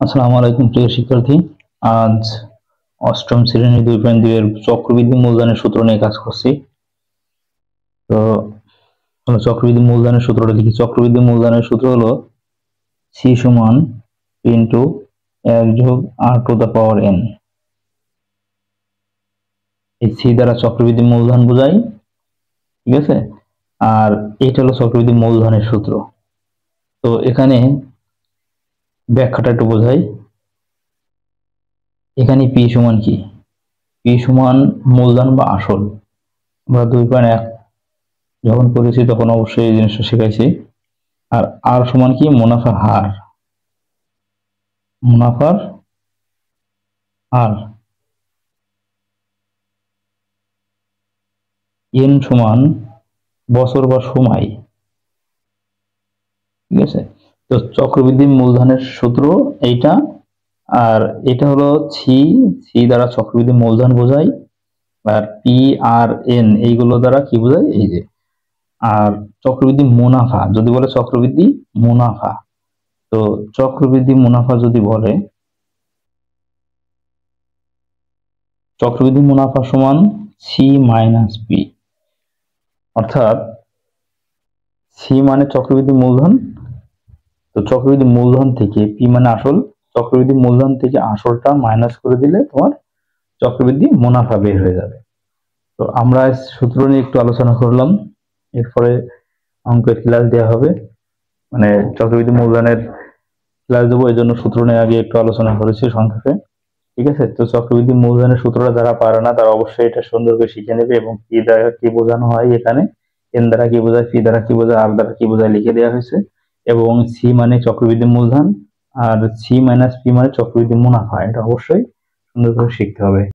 আসসালামু আলাইকুম প্রিয় শিক্ষার্থী। আজ অষ্টম শ্রেণী 2.2 এর চক্রবৃদ্ধি মূলধনের সূত্র নিয়ে কাজ করছি। তো চক্রবৃদ্ধি মূলধনের সূত্রটা লিখি। চক্রবৃদ্ধি মূলধনের সূত্র হলো সি সমান ইন্টু 1+r⁴n। এই সি দ্বারা চক্রবৃদ্ধি মূলধন বোঝাই, ঠিক আছে। আর এটা হলো চক্রবৃদ্ধি মূলধনের সূত্র। তো এখানে ব্যাখ্যাটা একটু বোঝাই। এখানে পি সমান কি? পি সমান মূলধন বা আসল। আমরা 2.1 যখন করেছি তখন অবশ্যই এই জিনিসটা শিখাইছি। আর আর সমান কি? মুনাফার হার। মুনাফার হার। এন সমান বছর বা সময়, ঠিক আছে। তো চক্রবৃদ্ধি মূলধনের সূত্র এইটা। আর এটা হলো সি। সি দ্বারা চক্রবৃদ্ধি মূলধন বোঝায়। আর পি আর এন এইগুলো দ্বারা কি বোঝায়? এই যে। আর চক্রবৃদ্ধি মুনাফা যদি বলে চক্রবৃদ্ধি মুনাফা, তো চক্রবৃদ্ধি মুনাফা যদি বলে চক্রবৃদ্ধি মুনাফা সমান সি মাইনাস পি। অর্থাৎ সি মানে চক্রবৃদ্ধি মূলধন, তো চক্রবৃদ্ধি মূলধন থেকে পি মানে আসল, চক্রবৃদ্ধি মূলধন থেকে আসলটা মাইনাস করে দিলে তোমার চক্রবৃদ্ধি মুনাফা বের হয়ে যাবে। তো আমরা সূত্র নিয়ে একটু আলোচনা করলাম। এরপরে অঙ্কের ক্লাস দেওয়া হবে, মানে চক্রবৃদ্ধি মূলধনের ক্লাস দেবো, এই জন্য সূত্র নিয়ে আগে একটু আলোচনা করেছি সংক্ষেপে, ঠিক আছে। তো চক্রবৃদ্ধি মূলধনের সূত্রটা যারা পারে না তারা অবশ্যই এটা সুন্দর করে শিখে নেবে, এবং পি দ্বারা কি বোঝানো হয় এখানে, এন দ্বারা কি বোঝায়, পি দ্বারা কি বোঝায়, আর দ্বারা কি বোঝায় লিখে দেওয়া হয়েছে। এবং সি মানে চক্রবৃদ্ধি মূলধন, আর সি মাইনাস পি মানে চক্রবৃদ্ধি মুনাফা, এটা অবশ্যই সুন্দর করে শিখতে হবে।